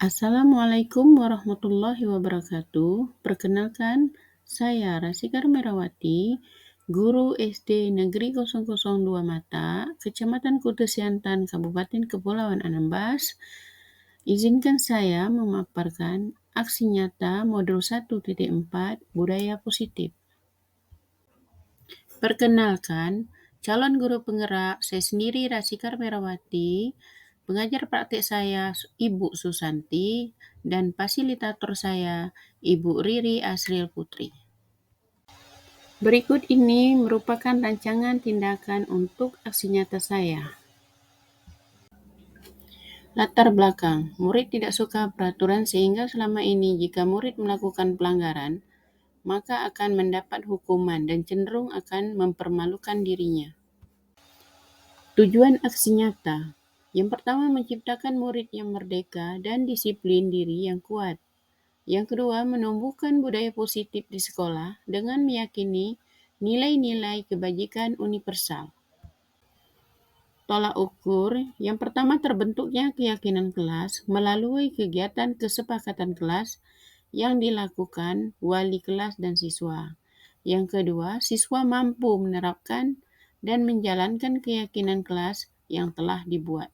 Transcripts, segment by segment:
Assalamualaikum warahmatullahi wabarakatuh. Perkenalkan, saya Rasika Merawati, guru SD Negeri 002 Mata, Kecamatan Kuta Siantan, Kabupaten Kepulauan Anambas. Izinkan saya memaparkan aksi nyata modul 1.4 Budaya Positif. Perkenalkan, calon guru penggerak, saya sendiri Rasika Merawati, pengajar praktik saya Ibu Susanti, dan fasilitator saya Ibu Riri Asriel Putri. Berikut ini merupakan rancangan tindakan untuk aksi nyata saya. Latar belakang, murid tidak suka peraturan sehingga selama ini jika murid melakukan pelanggaran, maka akan mendapat hukuman dan cenderung akan mempermalukan dirinya. Tujuan aksi nyata. Yang pertama, menciptakan murid yang merdeka dan disiplin diri yang kuat. Yang kedua, menumbuhkan budaya positif di sekolah dengan meyakini nilai-nilai kebajikan universal. Tolak ukur. Yang pertama, terbentuknya keyakinan kelas melalui kegiatan kesepakatan kelas yang dilakukan wali kelas dan siswa. Yang kedua, siswa mampu menerapkan dan menjalankan keyakinan kelas yang telah dibuat.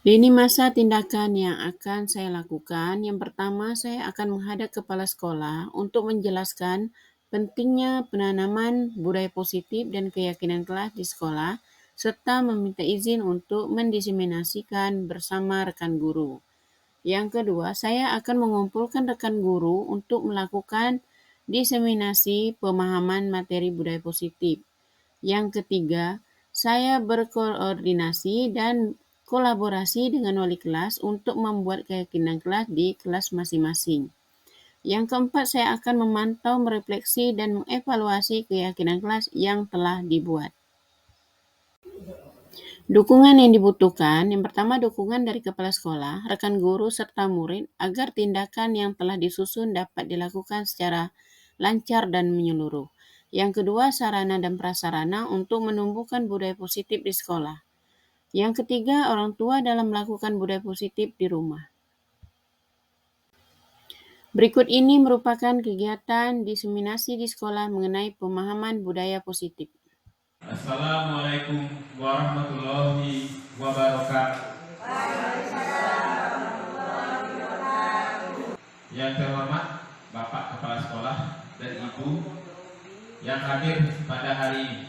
Lini masa tindakan yang akan saya lakukan. Yang pertama, saya akan menghadap kepala sekolah untuk menjelaskan pentingnya penanaman budaya positif dan keyakinan kelas di sekolah, serta meminta izin untuk mendiseminasikan bersama rekan guru. Yang kedua, saya akan mengumpulkan rekan guru untuk melakukan diseminasi pemahaman materi budaya positif. Yang ketiga, saya berkoordinasi dan kolaborasi dengan wali kelas untuk membuat keyakinan kelas di kelas masing-masing. Yang keempat, saya akan memantau, merefleksi, dan mengevaluasi keyakinan kelas yang telah dibuat. Dukungan yang dibutuhkan, yang pertama dukungan dari kepala sekolah, rekan guru, serta murid agar tindakan yang telah disusun dapat dilakukan secara lancar dan menyeluruh. Yang kedua, sarana dan prasarana untuk menumbuhkan budaya positif di sekolah. Yang ketiga, orang tua dalam melakukan budaya positif di rumah. Berikut ini merupakan kegiatan diseminasi di sekolah mengenai pemahaman budaya positif. Assalamualaikum warahmatullahi wabarakatuh. Yang terhormat Bapak Kepala Sekolah dan Ibu yang hadir pada hari ini.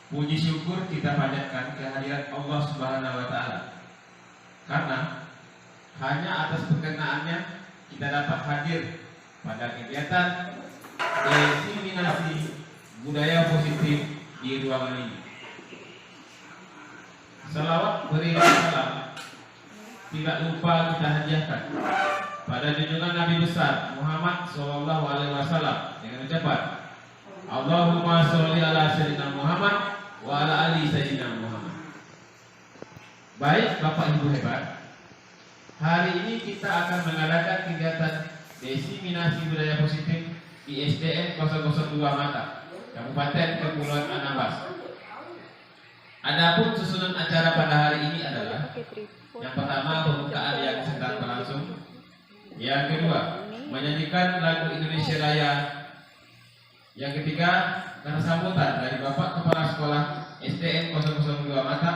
Puji syukur kita panjatkan kehadiran Allah Subhanahu wa Ta'ala, karena hanya atas perkenaannya kita dapat hadir pada kegiatan diseminasi budaya positif di ruangan ini. Salawat beriring salam tidak lupa kita hadiahkan pada junjungan Nabi besar Muhammad SAW dengan ucapan Allahumma sholli ala sayyidina Muhammad wa ala ali sayyidina Muhammad. Baik Bapak Ibu hebat, hari ini kita akan mengadakan kegiatan diseminasi budaya positif di SDN 002 Mata, Kabupaten Kepulauan Anambas. Adapun susunan acara pada hari ini adalah yang pertama pembukaan yang sedang berlangsung, yang kedua menyanyikan lagu Indonesia Raya, yang ketiga karena sambutan dari Bapak Kepala Sekolah SDN 002 Mata,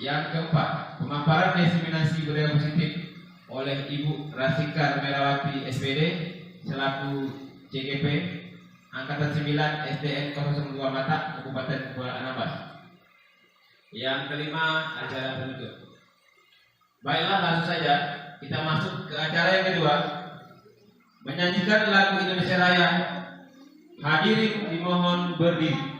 yang keempat pemaparan diseminasi budaya positif oleh Ibu Rasika Merawati SPD selaku CGP Angkatan 9 SDN 002 Mata Kabupaten Kepulauan Anambas. Yang kelima acara penutup. Baiklah, langsung saja kita masuk ke acara yang kedua, menyanyikan lagu Indonesia Raya. Hadirin dimohon berdiri.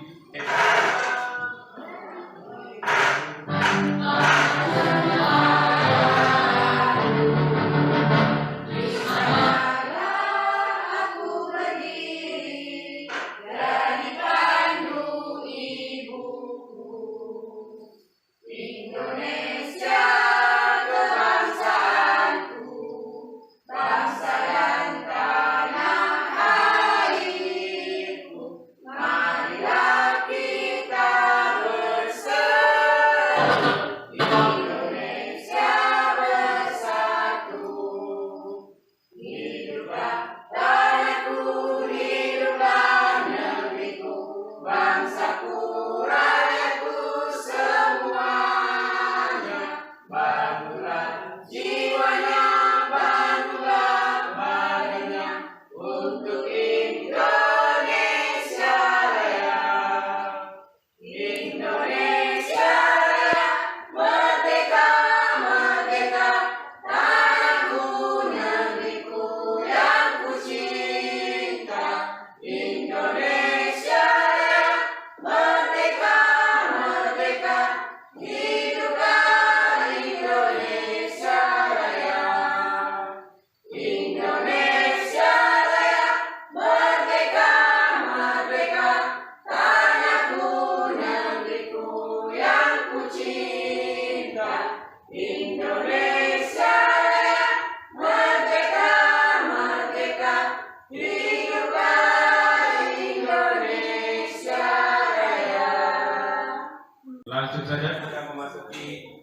memasuki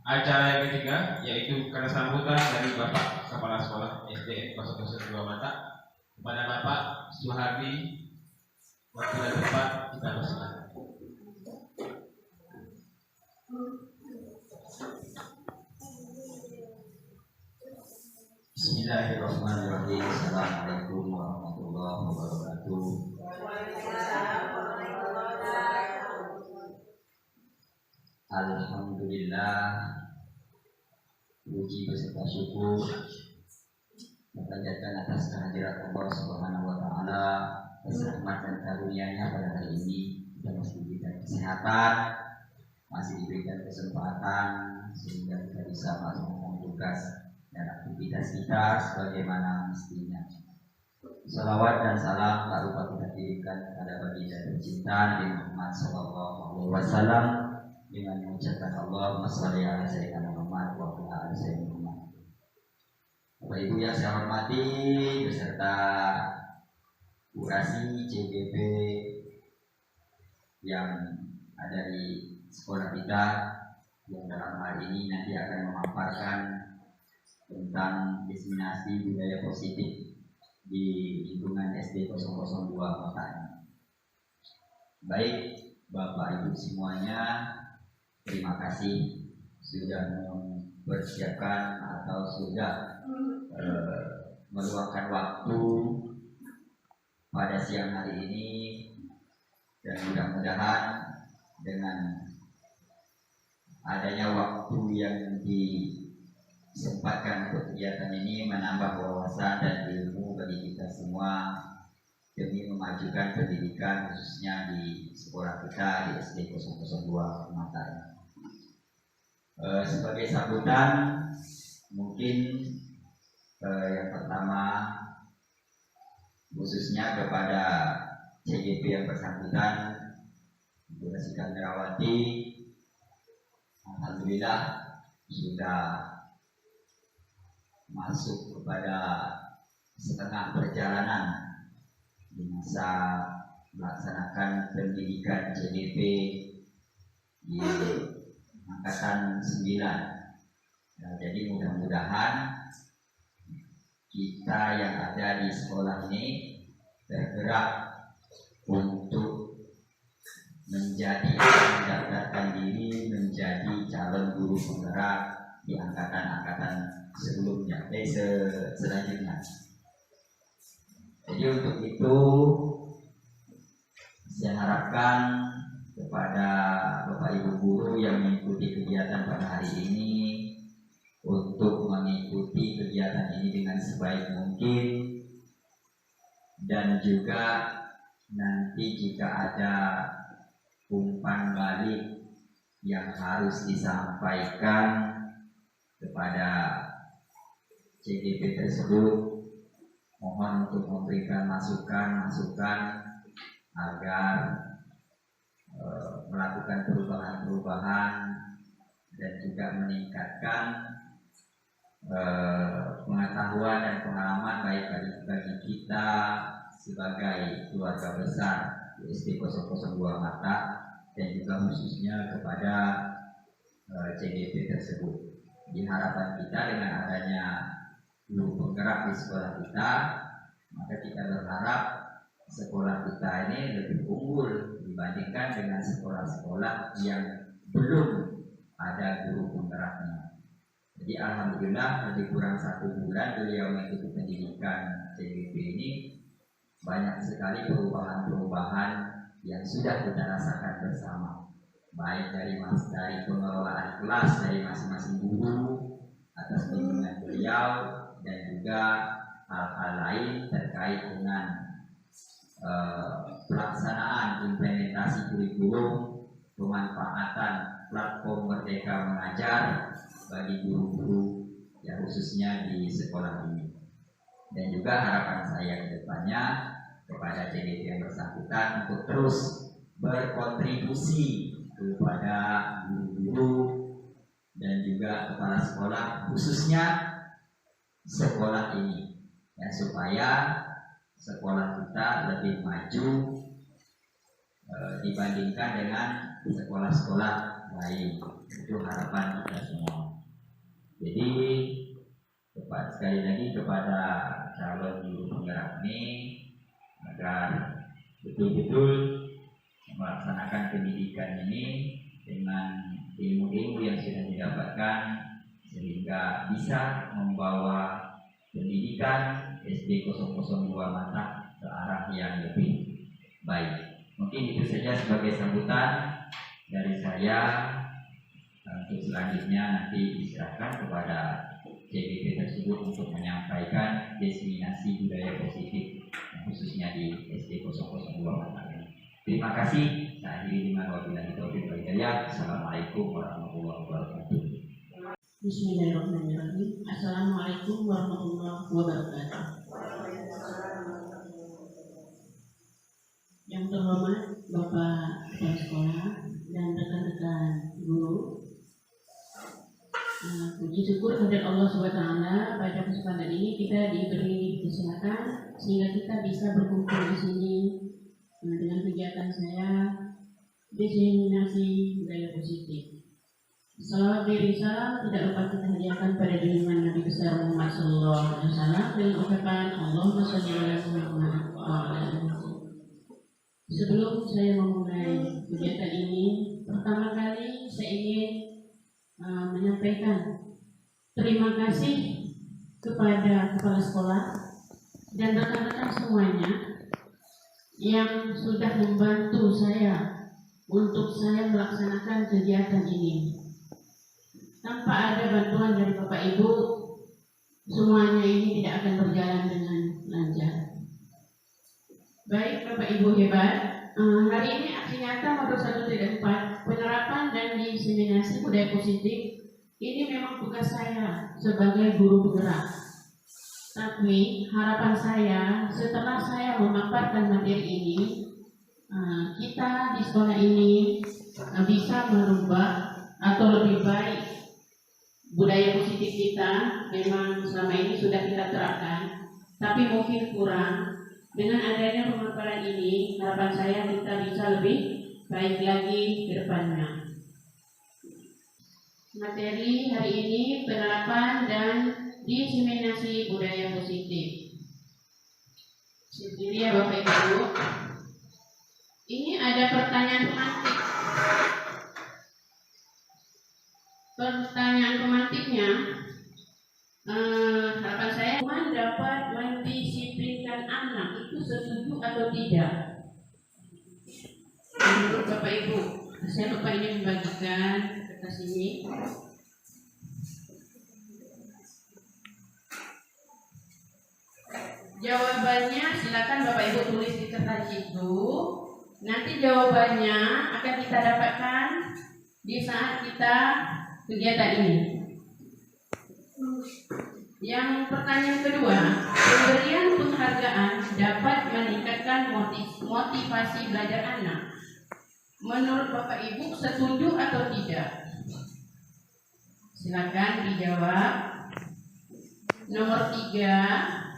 acara yang ketiga, yaitu karena sambutan dari Bapak Kepala Sekolah SD 002 Mata kepada Bapak Suhardi. Waktu dan tempat kita persilakan. Bismillahirrahmanirrahim. Assalamualaikum warahmatullahi wabarakatuh. Alhamdulillah, puji beserta syukur menpanjatkan atas kehadirat Allah Subhanahu wa taala, rahmat dan karunia-Nya pada hari ini kita masih diberikan kesehatan, masih diberikan kesempatan sehingga kita bisa melaksanakan tugas dan aktivitas kita sebagaimana mestinya. Salawat dan salam tak lupa kita kirimkan kepada baginda tercinta Nabi Muhammad SAW dengan mengucapkan Allahumma sholli ala sayyidina Muhammad wa ala ali sayyidina Muhammad. Bapak Ibu yang saya hormati beserta kurasi CGP yang ada di sekolah kita yang dalam hal ini nanti akan memaparkan tentang diseminasi budaya positif di lingkungan SD 002 Mata. Baik Bapak Ibu semuanya, terima kasih sudah mempersiapkan atau sudah meluangkan waktu pada siang hari ini, dan mudah-mudahan dengan adanya waktu yang disempatkan untuk kegiatan ini menambah wawasan dan ilmu bagi kita semua demi memajukan pendidikan khususnya di sekolah kita di SD 002 Mata. Sebagai sambutan mungkin yang pertama khususnya kepada CGP yang bersangkutan, Bu Rasika Merawati, alhamdulillah sudah masuk kepada setengah perjalanan di masa melaksanakan pendidikan CGP di angkatan 9. Nah, jadi mudah-mudahan kita yang ada di sekolah ini bergerak untuk mendaftarkan diri menjadi calon guru penggerak di angkatan-angkatan sebelumnya, selanjutnya. Jadi untuk itu saya harapkan kepada Bapak Ibu guru yang mengikuti kegiatan pada hari ini untuk mengikuti kegiatan ini dengan sebaik mungkin, dan juga nanti jika ada umpan balik yang harus disampaikan kepada CGP tersebut, mohon untuk memberikan masukan-masukan agar melakukan perubahan-perubahan dan juga meningkatkan pengetahuan dan pengalaman baik bagi kita sebagai keluarga besar di SD 002 Mata dan juga khususnya kepada CGP tersebut. Di harapan kita dengan adanya guru penggerak di sekolah kita, maka kita berharap sekolah kita ini lebih unggul dibandingkan dengan sekolah-sekolah yang belum ada guru penggeraknya. Jadi alhamdulillah lebih kurang 1 bulan beliau mengikuti pendidikan CGP ini, banyak sekali perubahan-perubahan yang sudah kita rasakan bersama, baik dari pengelolaan kelas dari masing-masing guru atas bimbingan beliau, dan juga hal-hal lain terkait dengan pelaksanaan implementasi kurikulum, pemanfaatan platform Merdeka Mengajar bagi guru-guru yang khususnya di sekolah ini. Dan juga harapan saya ke depannya kepada CGP yang bersangkutan untuk terus berkontribusi kepada guru-guru dan juga kepala sekolah khususnya sekolah ini, ya, supaya sekolah kita lebih maju dibandingkan dengan sekolah-sekolah lain. Itu harapan kita semua. Jadi sekali lagi kepada calon guru penggerak ini agar betul-betul melaksanakan pendidikan ini dengan ilmu-ilmu yang sudah didapatkan sehingga bisa membawa pendidikan SD 002 Mata ke arah yang lebih baik. Mungkin itu saja sebagai sambutan dari saya. Untuk selanjutnya nanti diserahkan kepada CBP tersebut untuk menyampaikan diseminasi budaya positif khususnya di SD 002 Mata. Terima kasih. Saya akhiri dengan wabillahi taufiq wal hidayah. Assalamualaikum warahmatullahi wabarakatuh. Bismillahirrahmanirrahim. Assalamualaikum warahmatullahi wabarakatuh. Yang terhormat Bapak Kepala Sekolah dan rekan-rekan guru, puji syukur kepada Allah SWT. Pada kesempatan ini kita diberi kesehatan sehingga kita bisa berkumpul di sini dengan kegiatan saya diseminasi budaya positif. Salawat diri salam tidak lupa kita hadiahkan pada junjungan Nabi besar Muhammad SAW dengan ucapan Allahumma sholli ala Muhammad wa ala ali Muhammad. Sebelum saya memulai kegiatan ini, pertama kali saya ingin menyampaikan terima kasih kepada kepala sekolah dan rekan-rekan semuanya yang sudah membantu saya untuk saya melaksanakan kegiatan ini. Tanpa ada bantuan dari Bapak Ibu, semuanya ini tidak akan berjalan dengan lancar. Baik Bapak Ibu hebat, hari ini aksi nyata modul 134 penerapan dan diseminasi budaya positif ini memang tugas saya sebagai guru penggerak. Tapi harapan saya setelah saya memaparkan materi ini, kita di sekolah ini bisa merubah atau lebih baik budaya positif kita. Memang selama ini sudah kita terapkan, tapi mungkin kurang. Dengan adanya pemaparan ini, harapan saya kita bisa lebih baik lagi ke depannya. Materi hari ini penerapan dan diseminasi budaya positif. Jadi ya Bapak Ibu, ini ada pertanyaan pemantik. Pertanyaan pemantiknya, harapan saya Tuhan dapat mendisiplinkan anak itu setuju atau tidak? Menurut Bapak Ibu, saya lupa ini membagikan kertas ini. Jawabannya silakan Bapak Ibu tulis di kertas itu. Nanti jawabannya akan kita dapatkan di saat kita kegiatan ini. Yang pertanyaan kedua, pemberian penghargaan dapat meningkatkan motivasi belajar anak. Menurut Bapak Ibu setuju atau tidak? Silakan dijawab. Nomor 3.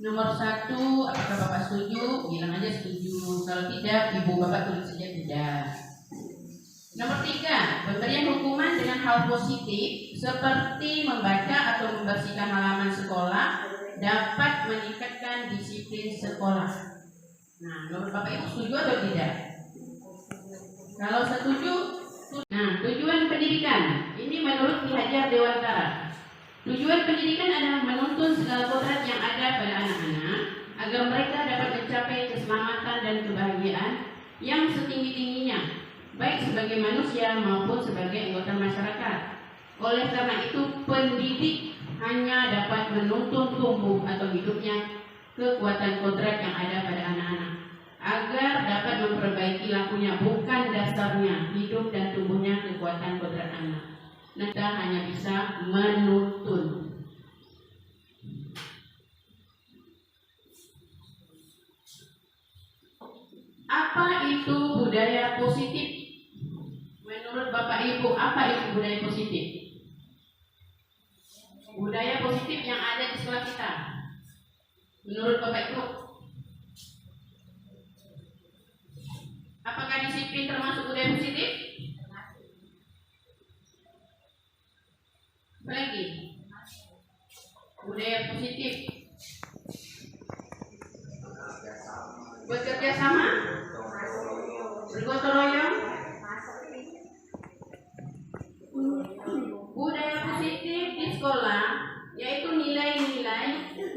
Nomor 1, apakah Bapak setuju? Bilang aja setuju. Kalau tidak, Ibu Bapak tulis saja tidak. Nomor 3, pemberian hukuman dengan hal positif seperti membaca atau membersihkan halaman sekolah dapat meningkatkan disiplin sekolah. Nah, menurut Bapak Ibu setuju atau tidak? Kalau setuju, nah, tujuan pendidikan ini menurut Ki Hajar Dewantara. Tujuan pendidikan adalah menuntun segala kodrat yang ada pada anak-anak agar mereka dapat mencapai keselamatan dan kebahagiaan yang setinggi-tingginya, baik sebagai manusia maupun sebagai anggota masyarakat. Oleh karena itu, pendidik hanya dapat menuntun tumbuh atau hidupnya kekuatan kodrat yang ada pada anak-anak agar dapat memperbaiki lakunya, bukan dasarnya hidup dan tumbuhnya kekuatan kodrat anak. Kita hanya bisa menuntun. Apa itu budaya positif? Menurut Bapak Ibu, apa itu budaya positif? Budaya positif yang ada di sekolah kita. Menurut Bapak Ibu, apa Apakah disiplin termasuk budaya positif? Apa lagi? Budaya positif. Bekerja sama, bergotong royong. Budaya positif di sekolah yaitu nilai-nilai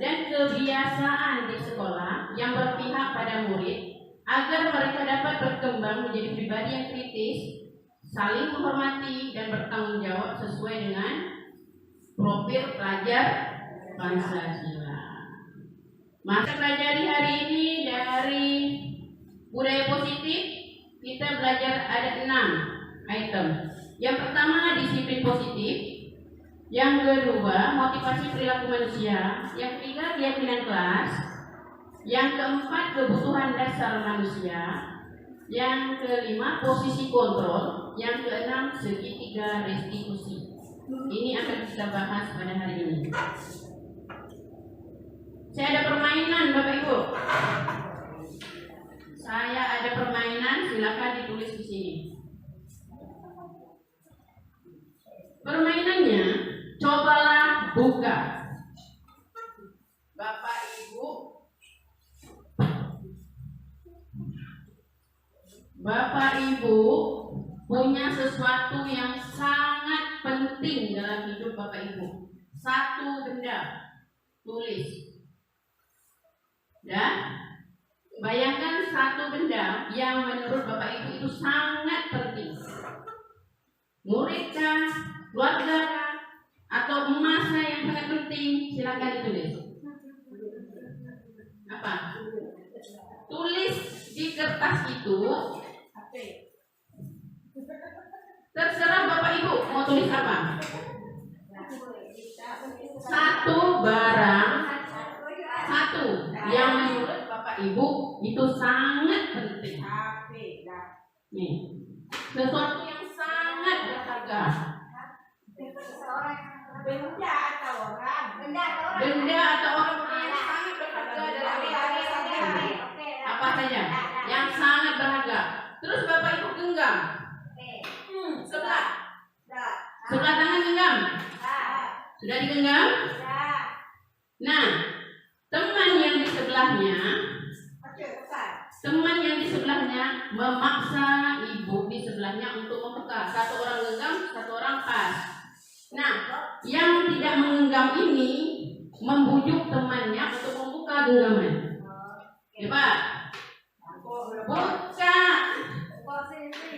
dan kebiasaan di sekolah yang berpihak pada murid agar mereka dapat berkembang menjadi pribadi yang kritis, saling menghormati dan bertanggung jawab sesuai dengan profil pelajar Pancasila. Maka pelajari hari ini dari budaya positif kita belajar ada 6 item. Yang pertama disiplin positif, yang kedua motivasi perilaku manusia, yang ketiga keyakinan kelas, yang keempat kebutuhan dasar manusia, yang kelima posisi kontrol, yang keenam segitiga restitusi. Ini akan kita bahas pada hari ini. Saya ada permainan Bapak Ibu. Saya ada permainan, silakan ditulis di sini. Permainannya, cobalah buka. Bapak Ibu punya sesuatu yang sangat penting dalam hidup Bapak Ibu. Satu benda, tulis. Dan bayangkan satu benda yang menurut Bapak Ibu itu sangat penting. Muridkah, keluarga, atau emasnya yang sangat penting, silakan ditulis. Apa? Tulis di kertas itu. Terserah Bapak Ibu mau tulis apa. Satu barang, satu yang menurut Bapak Ibu itu sangat penting. Nih, sesuatu yang sangat berharga. Benda atau orang yang sangat berharga dalam hidup. Apa saja yang sangat berharga. Terus Bapak Ibu genggam. Sebelah tangan genggam. Sudah digenggam? Nah, teman yang di sebelahnya memaksa ibu di sebelahnya untuk membuka. Satu orang genggam, satu orang pas. Nah, yang tidak menggenggam ini membujuk temannya untuk membuka genggaman. Coba buka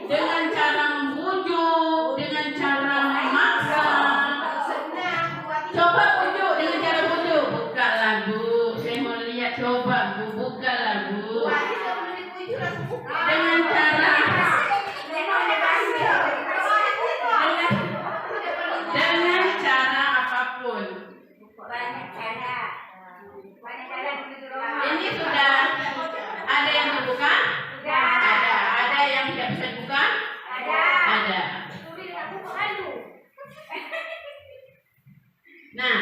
dengan cara membujuk, dengan cara memaksa. Coba bujuk dengan cara bujuk. Buka lagu, saya mau lihat. Coba Bu, buka lagu dengan cara apapun. Ini sudah ada yang terbuka? Ada yang tidak bisa dibuka? Ada. Nah,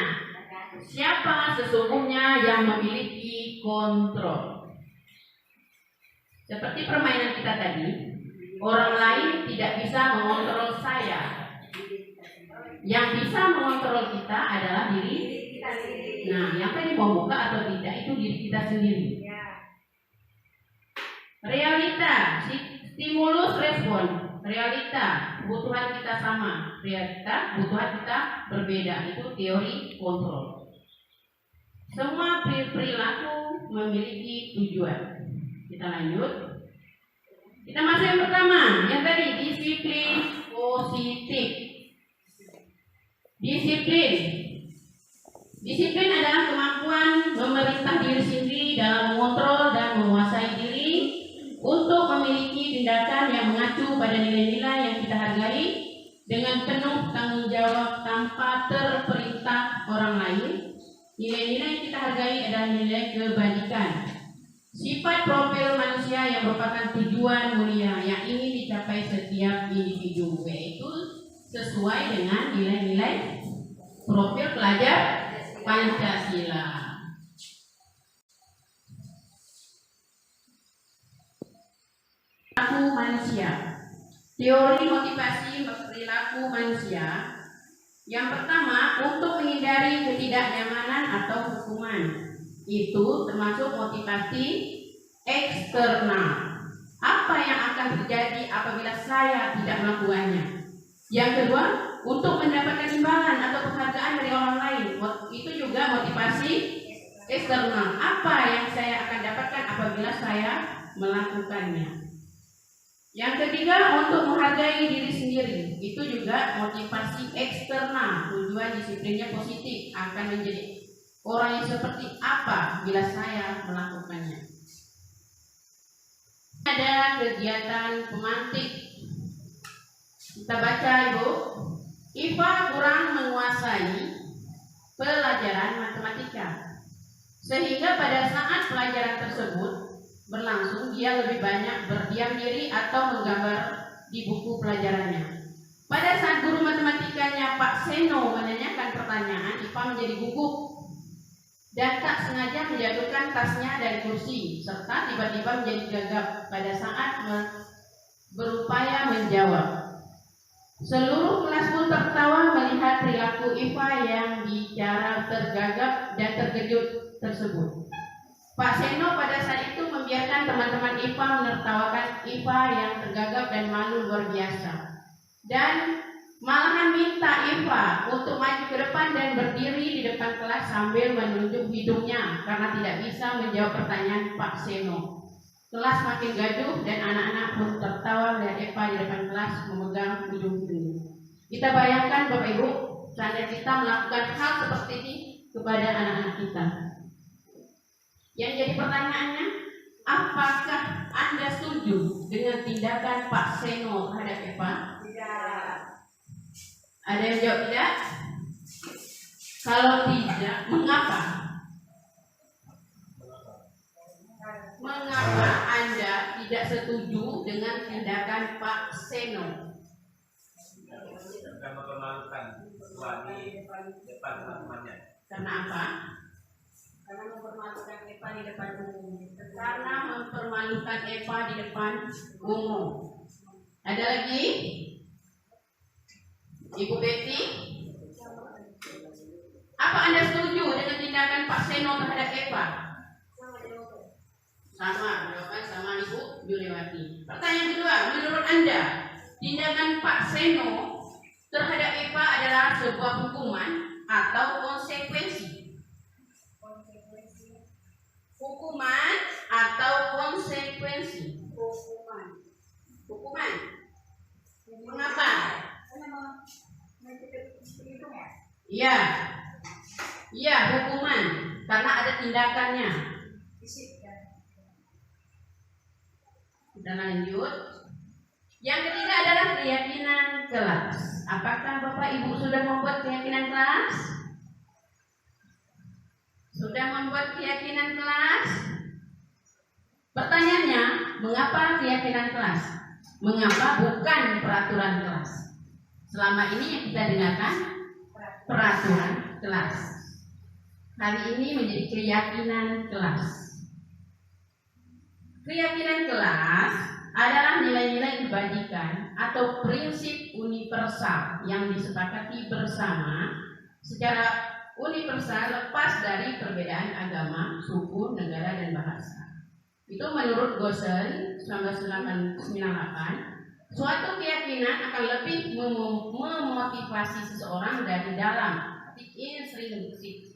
siapa sesungguhnya yang memiliki kontrol? Seperti permainan kita tadi, orang lain tidak bisa mengontrol saya. Yang bisa mengontrol kita adalah diri kita sendiri. Nah, yang tadi mau buka atau tidak itu diri kita sendiri. Realita, stimulus respon. Realita, kebutuhan kita sama. Realita, kebutuhan kita berbeda. Itu teori kontrol. Semua perilaku memiliki tujuan. Kita lanjut. Kita masuk yang pertama, yang tadi disiplin positif. Disiplin adalah kemampuan memerintah diri sendiri dalam mengontrol dan menguasai diri untuk memiliki tindakan yang mengacu pada nilai-nilai yang kita hargai dengan penuh tanggung jawab tanpa terperintah orang lain. Nilai-nilai yang kita hargai adalah nilai kebajikan. Sifat profil manusia yang merupakan tujuan mulia yang ingin dicapai setiap individu, yaitu sesuai dengan nilai-nilai profil pelajar Pancasila. Perilaku manusia. Teori motivasi perilaku manusia. Yang pertama, untuk menghindari ketidaknyamanan atau hukuman. Itu termasuk motivasi eksternal. Apa yang akan terjadi apabila saya tidak melakukannya? Yang kedua, untuk mendapatkan imbalan atau penghargaan dari orang lain. Itu juga motivasi eksternal. Apa yang saya akan dapatkan apabila saya melakukannya? Yang ketiga, untuk menghargai diri sendiri. Itu juga motivasi eksternal. Tujuan disiplinnya positif, akan menjadi orang yang seperti apa bila saya melakukannya. Ada kegiatan pemantik. Kita baca, Ibu. Iva kurang menguasai pelajaran matematika, sehingga pada saat pelajaran tersebut berlangsung, dia lebih banyak berdiam diri atau menggambar di buku pelajarannya. Pada saat guru matematikanya Pak Seno menanyakan pertanyaan, Iva menjadi gugup dan tak sengaja menjatuhkan tasnya dari kursi, serta tiba-tiba menjadi gagap pada saat berupaya menjawab. Seluruh kelas pun tertawa melihat perilaku Iva yang bicara tergagap dan terkejut tersebut. Pak Seno pada saat itu membiarkan teman-teman Iva menertawakan Iva yang tergagap dan malu luar biasa, dan malahan minta Iva untuk maju ke depan dan berdiri di depan kelas sambil menunjuk hidungnya karena tidak bisa menjawab pertanyaan Pak Seno. Kelas makin gaduh dan anak-anak pun tertawa melihat Eva di depan kelas memegang hidung-hidungnya. Kita bayangkan Bapak Ibu, seandainya kita melakukan hal seperti ini kepada anak-anak kita. Yang jadi pertanyaannya, apakah Anda setuju dengan tindakan Pak Seno terhadap Eva? Tidak. Ada yang jawab tidak? Kalau tidak, mengapa? Mengapa Anda tidak setuju dengan tindakan Pak Seno? Akan mempermalukan suami depan teman-temannya. Karena apa? Karena mempermalukan Eva di depan umum. Karena mempermalukan Eva di depan umum. Ada lagi? Ibu Betty? Apa Anda setuju dengan tindakan Pak Seno terhadap Eva? Sama, jawaban sama Ibu Juliwati. Pertanyaan kedua, menurut Anda, tindakan Pak Seno terhadap Eva adalah sebuah hukuman atau konsekuensi? Hukuman atau konsekuensi? Hukuman. Mengapa? Iya. Iya, hukuman. Karena ada tindakannya. Kita lanjut. Yang ketiga adalah keyakinan kelas. Apakah Bapak Ibu sudah membuat keyakinan kelas? Sudah membuat keyakinan kelas? Pertanyaannya, mengapa keyakinan kelas? Mengapa bukan peraturan kelas? Selama ini yang kita dengarkan peraturan kelas. Hari ini menjadi keyakinan kelas. Keyakinan kelas adalah nilai-nilai kebajikan atau prinsip universal yang disepakati bersama secara universal lepas dari perbedaan agama, suku, negara, dan bahasa. Itu menurut Gosel 1998, suatu keyakinan akan lebih memotivasi seseorang dari dalam. Intrinsik.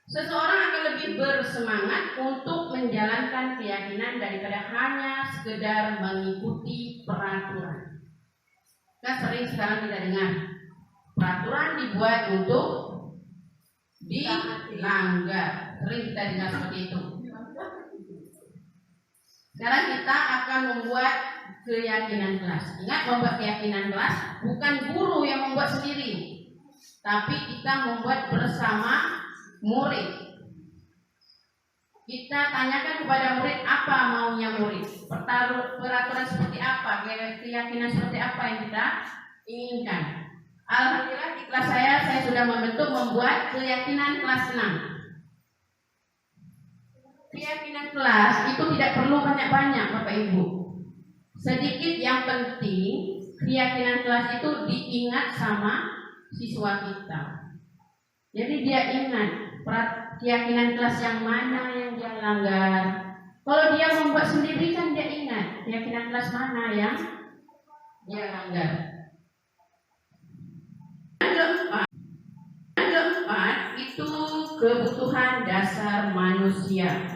Seseorang akan lebih bersemangat untuk menjalankan keyakinan daripada hanya sekedar mengikuti peraturan. Kan sering sekarang kita dengar peraturan dibuat untuk dilanggar. Sering kita dengar seperti itu. Sekarang kita akan membuat keyakinan kelas. Ingat, membuat keyakinan kelas bukan guru yang membuat sendiri, tapi kita membuat bersama murid. Kita tanyakan kepada murid apa maunya murid, peraturan seperti apa, keyakinan seperti apa yang kita inginkan. Alhamdulillah di kelas saya sudah membuat keyakinan kelas 6. Keyakinan kelas itu tidak perlu banyak-banyak Bapak Ibu. Sedikit yang penting keyakinan kelas itu diingat sama siswa kita. Jadi dia ingat keyakinan kelas yang mana yang dia langgar. Kalau dia membuat sendiri kan dia ingat keyakinan kelas mana yang dia langgar. Yang keempat itu kebutuhan dasar manusia.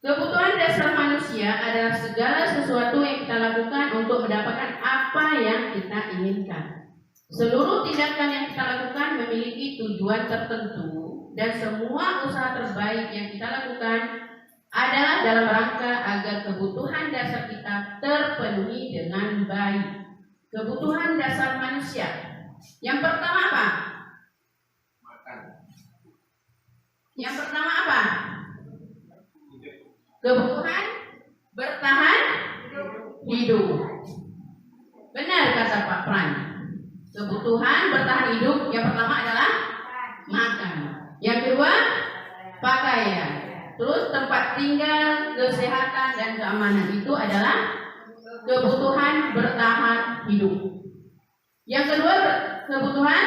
Kebutuhan dasar manusia adalah segala sesuatu yang kita lakukan untuk mendapatkan apa yang kita inginkan. Seluruh tindakan yang kita lakukan memiliki tujuan tertentu dan semua usaha terbaik yang kita lakukan adalah dalam rangka agar kebutuhan dasar kita terpenuhi dengan baik. Kebutuhan dasar manusia. Yang pertama apa? Makan. Yang pertama apa? Kebutuhan bertahan hidup. Benar kata Pak Pran. Kebutuhan bertahan hidup yang pertama adalah makan. Yang kedua pakaian. Terus tempat tinggal, kesehatan dan keamanan itu adalah kebutuhan bertahan hidup. Yang kedua kebutuhan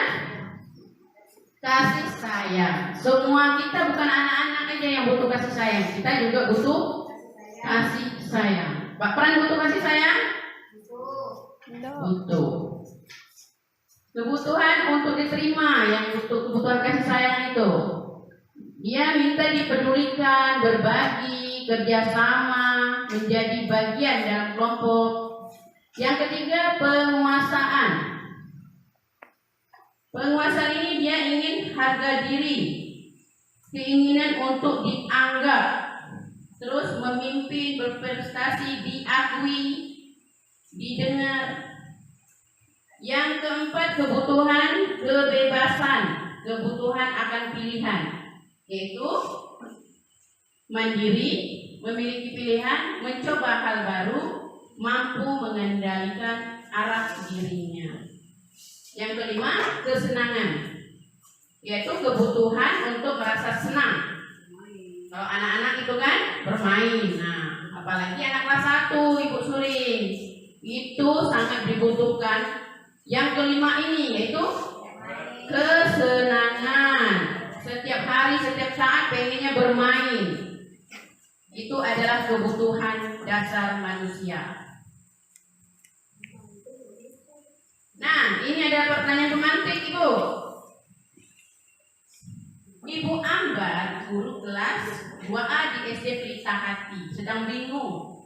kasih sayang. Semua kita bukan anak-anak aja yang butuh kasih sayang. Kita juga butuh kasih sayang. Pak Pran butuh kasih sayang? Butuh. Kebutuhan untuk diterima yang butuh kebutuhan kasih sayang itu. Dia minta dipedulikan, berbagi, kerjasama, menjadi bagian dalam kelompok. Yang ketiga penguasaan. Penguasaan ini dia ingin harga diri, keinginan untuk dianggap, terus memimpin, berprestasi, diakui, didengar. Yang keempat kebutuhan kebebasan, kebutuhan akan pilihan, yaitu mandiri, memiliki pilihan, mencoba hal baru, mampu mengendalikan arah dirinya. Yang kelima kesenangan, yaitu kebutuhan untuk merasa senang. Kalau anak-anak itu kan bermain. Nah, apalagi anak kelas 1 Ibu Surin itu sangat dibutuhkan. Yang kelima ini yaitu kesenangan. Setiap hari, setiap saat pengennya bermain. Itu adalah kebutuhan dasar manusia. Nah, ini ada pertanyaan pemantik Ibu. Ibu Ambar, guru kelas 2A di SD Pelita Hati, sedang bingung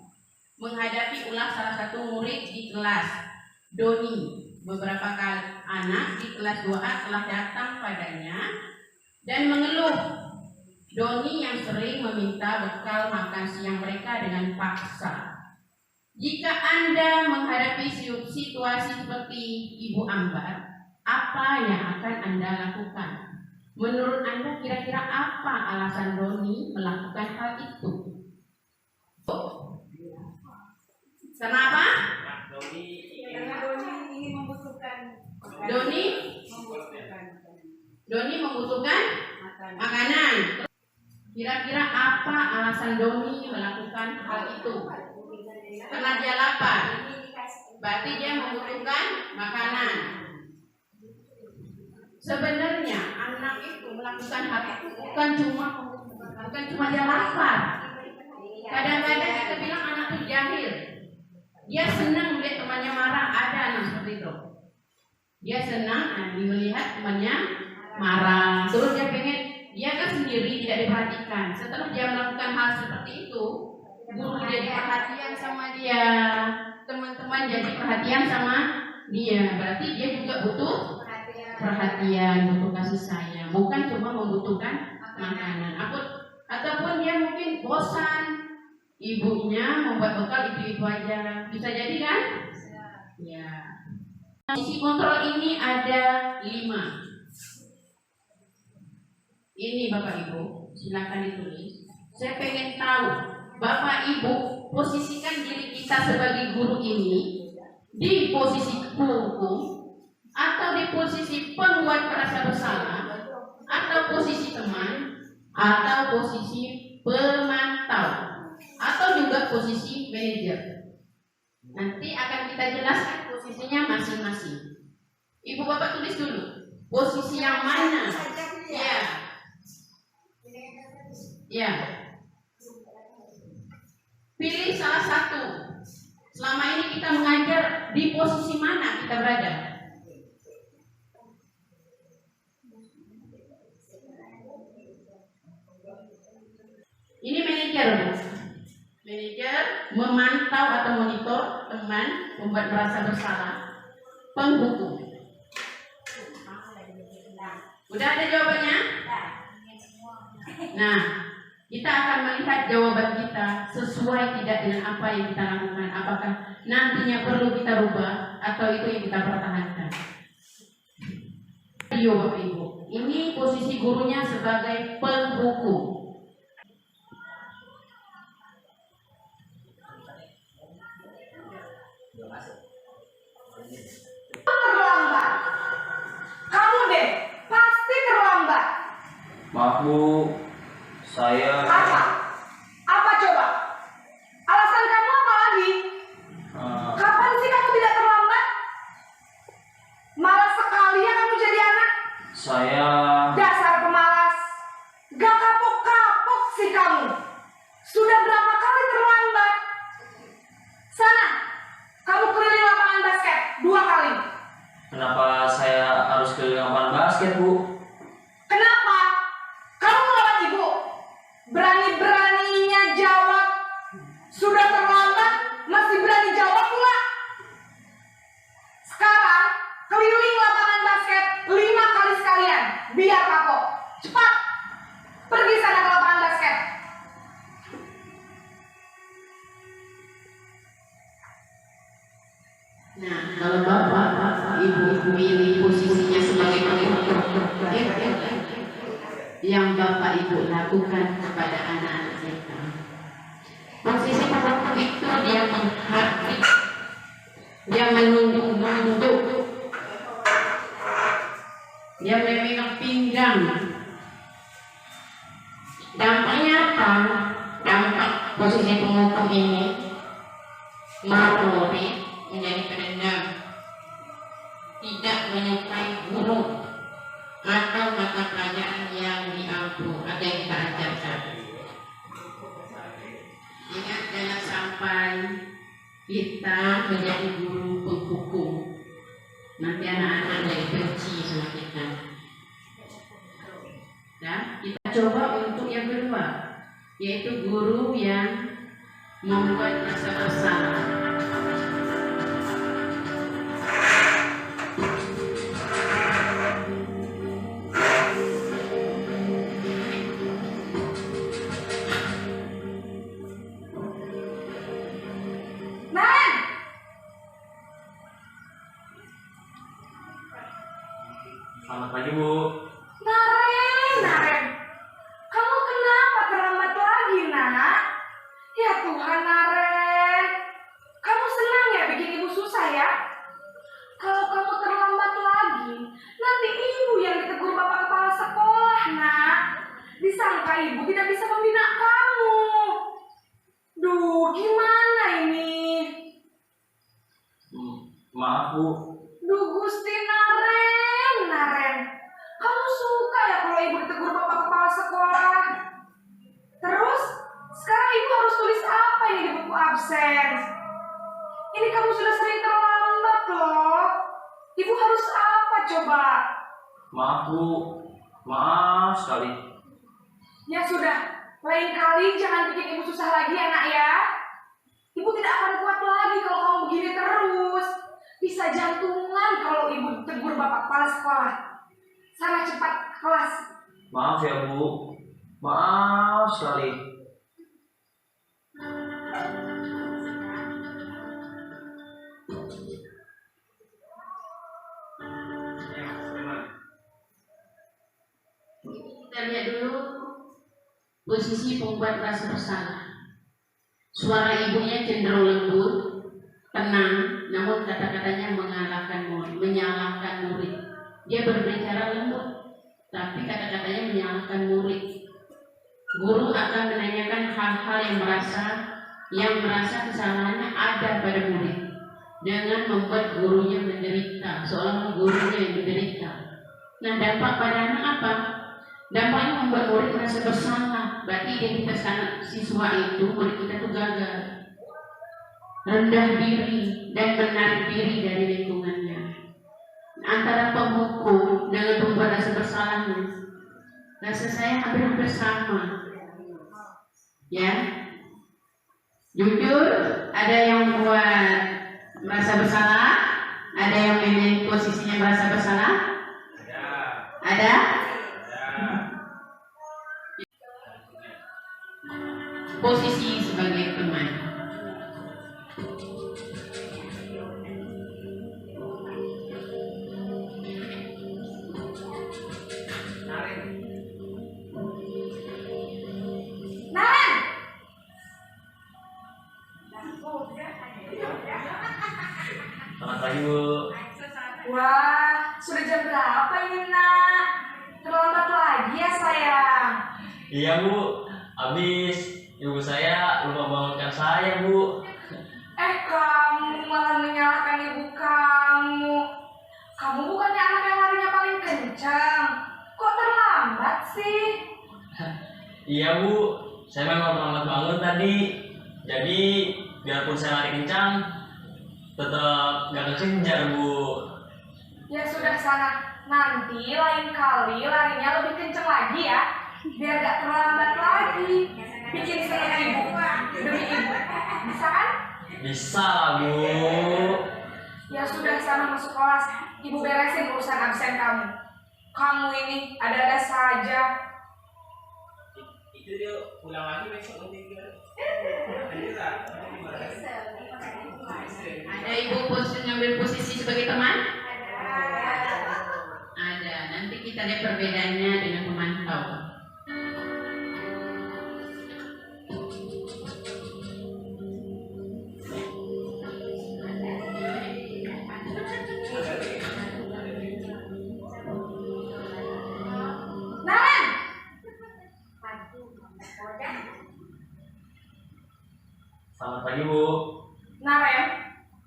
menghadapi ulah salah satu murid di kelas, Doni. Beberapa kali anak di kelas 2A telah datang padanya dan mengeluh. Doni yang sering meminta bekal makan siang mereka dengan paksa. Jika Anda menghadapi situasi seperti Ibu Ambar, apa yang akan Anda lakukan? Menurut Anda kira-kira apa alasan Doni melakukan hal itu? Kenapa? Doni membutuhkan makanan. Kira-kira apa alasan Doni melakukan hal itu? Karena dia lapar, berarti dia membutuhkan makanan. Sebenarnya anak itu melakukan hal itu bukan cuma dia lapar. Kadang-kadang kita bilang anak itu jahil. Dia senang melihat temannya marah. Ada anak seperti itu. Dia senang melihat temannya marah. Terus dia pengen, dia kan sendiri tidak diperhatikan. Setelah dia melakukan hal seperti itu, guru jadi perhatian sama dia, teman-teman jadi perhatian sama dia. Berarti dia juga butuh perhatian, butuh kasih sayang. Bukan cuma membutuhkan makanan. Ataupun dia mungkin bosan, ibunya membuat bekal itu aja. Bisa jadi kan? Ya. Isi kontrol ini ada 5. Ini Bapak Ibu, silakan ditulis. Saya pengen tahu Bapak Ibu posisikan diri kita sebagai guru ini di posisi hukum atau di posisi pembuat merasa bersalah atau posisi teman atau posisi pemantau atau juga posisi manajer. Nanti akan kita jelaskan posisinya masing-masing. Ibu bapak tulis dulu posisi yang mana. Ya. Ya. Pilih salah satu. Selama ini kita mengajar di posisi mana kita berada. Ini manajer, Bu. Manajer memantau atau monitor teman, membuat merasa bersalah, penghukum. Udah ada jawabannya? Nah, kita akan melihat jawaban kita sesuai tidak dengan apa yang kita lakukan. Apakah nantinya perlu kita rubah atau itu yang kita pertahankan. Yo, Bapak Ibu, ini posisi gurunya sebagai penghukum. Terlambat. Kamu deh, pasti terlambat. Maaf Bu, saya Apa? Apa coba? Alasan kamu apa lagi? Kapan sih kamu tidak terlambat? Malas sekali ya kamu jadi anak. saya Dasar pemalas. Gak kapok-kapok sih kamu. Sudah berapa kali terlambat? Sana, kamu keliling lapangan basket 2 kali. kenapa saya harus ke lapangan basket Bu? Kenapa? Kamu melawan ibu? Berani-beraninya jawab. Sudah terlambat, masih berani jawab pula. Sekarang, keliling lapangan basket 5 kali sekalian. Biar kapok. Cepat. Pergi sana ke lapangan basket. Nah, kalau bapak, ibu pilih posisinya sebagai penghukum, yang bapak ibu lakukan kepada anak-anak kita. Posisi penghukum itu dia menghakimi, dia menunduk, dia memegang pinggang. Dampaknya apa? Dampak posisi penghukum ini maruri, menjadi pendendam, tidak menyukai guru atau mata pelajaran yang diampu atau yang kita ajarkan. Ingat, jangan sampai kita menjadi guru penghukum, nanti anak-anak jadi benci sama kita. Dan kita coba untuk yang kedua, yaitu guru yang membuat rasa bersalah. Naren! Selamat pagi Bu. Naren. Kamu kenapa terlambat lagi, nak? Ya Tuhan, Naren. Kamu senang ya bikin ibu susah ya? Kalau kamu terlambat lagi, nanti ibu yang ditegur bapak kepala sekolah, nak. Disangka ibu tidak bisa membina kamu. Duh, gimana ini? Maaf Bu. Duh, Gusti Naren. Kamu suka ya kalau ibu ditegur bapak kepala sekolah? Terus, sekarang ibu harus tulis apa ini di buku absen? Ini kamu sudah sering terlambat loh. Ibu harus apa coba? Maaf Bu. Maaf sekali. Ya sudah, lain kali jangan bikin ibu susah lagi ya nak ya. Ibu tidak akan kuat lagi kalau kamu begini terus. Bisa jantungan kalau ibu tegur bapak kepala sekolah. Sana cepat ke kelas. Maaf ya Bu. Maaf sekali. Kita lihat dulu posisi pembuat rasa bersalah. Suara ibunya cenderung lembut, tenang, namun kata-katanya menyalahkan murid. Dia berbicara lembut, tapi kata-katanya menyalahkan murid. Guru akan menanyakan hal-hal yang merasa kesalahannya ada pada murid, dengan membuat gurunya menderita, seolah gurunya yang menderita. Nah, dampak pada anak apa? Dampaknya membuat murid merasa bersalah. Berarti identitas anak siswa itu, murid kita itu gagal, rendah diri, dan menarik diri dari lingkungannya. Antara pemukul dengan pembuat rasa bersalahnya, rasa saya hampir sama. Ya, jujur, ada yang membuat merasa bersalah, ada yang menjadi posisinya merasa bersalah. Ada. Posisi sebagai teman. Naren! Selamat pagi, Bu. Wah, sudah jam berapa ini, Nak? Terlambat lagi ya, sayang. Iya, Bu. Habis ibu saya lupa bangunkan saya, Bu. Kamu malah menyalahkan ibu kamu. Kamu bukannya anak yang larinya paling kencang. Kok terlambat sih? Iya, Bu. Saya memang terlambat bangun tadi. Jadi, biarpun saya lari kencang, tetap gak kekejar, Bu. Ya sudah sana. Nanti lain kali larinya lebih kencang lagi ya. Biar gak terlambat lagi. Bikin senang ibu. Demi ibu. Bisa kan? Bisa lah, Bu. Ya sudah sana masuk kelas. Ibu beresin urusan absen kamu. Kamu ini ada-ada saja. Itu dia pulang lagi besok nanti Ada ibu ngambil posisi sebagai teman? Ada. Nanti kita lihat perbedaannya dengan pemantau. Naren! Selamat pagi, Bu. Naren,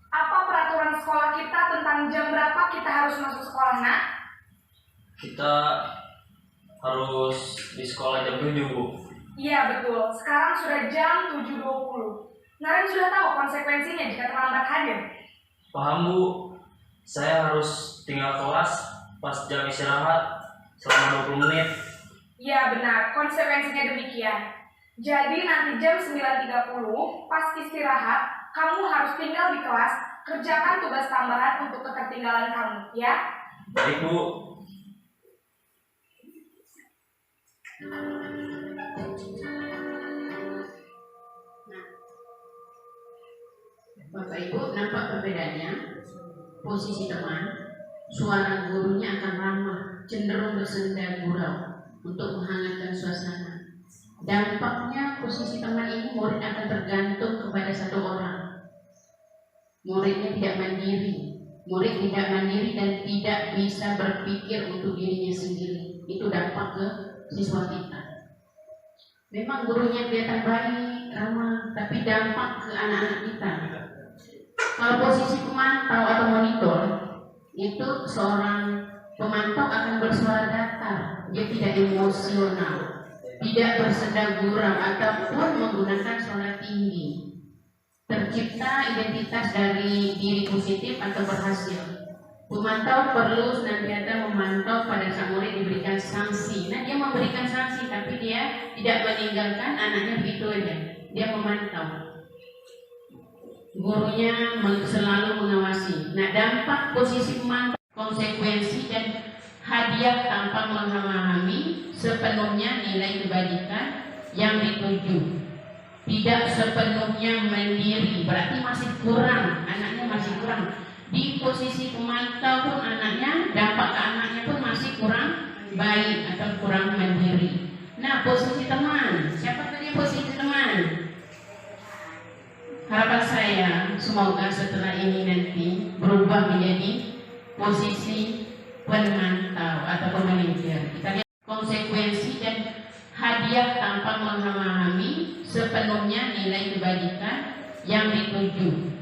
apa peraturan sekolah kita tentang jam berapa kita harus masuk sekolah, Nak? Kita harus di sekolah jam 7, Bu. Iya betul, sekarang sudah jam 7.20. Naren sudah tahu konsekuensinya jika terlambat hadir. Paham, Bu. Saya harus tinggal kelas pas jam istirahat selama 20 menit. Iya benar, konsekuensinya demikian. Jadi nanti jam 9.30 pas istirahat, kamu harus tinggal di kelas, kerjakan tugas tambahan untuk ketertinggalan kamu, ya? Baik, Bu. Bapak Ibu, nampak perbedaannya? Posisi teman, suara gurunya akan ramah, cenderung bersenda gurau untuk menghangatkan suasana. Dampaknya posisi teman ini murid akan tergantung kepada satu orang. Muridnya tidak mandiri, dan tidak bisa berpikir untuk dirinya sendiri. Itu dampak ke siswa kita. Memang gurunya kelihatan baik, ramah, tapi dampak ke anak-anak kita. Kalau posisi pemantau atau monitor, itu seorang pemantau akan bersuara datar, dia tidak emosional, tidak bersenda gurau ataupun menggunakan suara tinggi. Tercipta identitas dari diri positif atau berhasil. Pemantau perlu senantiasa memantau pada sang murid diberikan sanksi. Nah, dia memberikan sanksi, tapi dia tidak meninggalkan anaknya begitu aja. Dia memantau. Gurunya selalu mengawasi. Nah, dampak posisi pemantau, konsekuensi dan hadiah tanpa memahami sepenuhnya nilai kebajikan yang dituju. Tidak sepenuhnya mandiri, berarti masih kurang, anaknya masih kurang. Di posisi pemantau pun anaknya, dampak ke anaknya pun masih kurang baik atau kurang mandiri. Nah, posisi teman, siapa tadi posisi teman? Harapan saya semoga setelah ini nanti berubah menjadi posisi pemantau atau manajer. Kita lihat konsekuensi dan hadiah tanpa sepenuhnya nilai kebajikan yang dituju.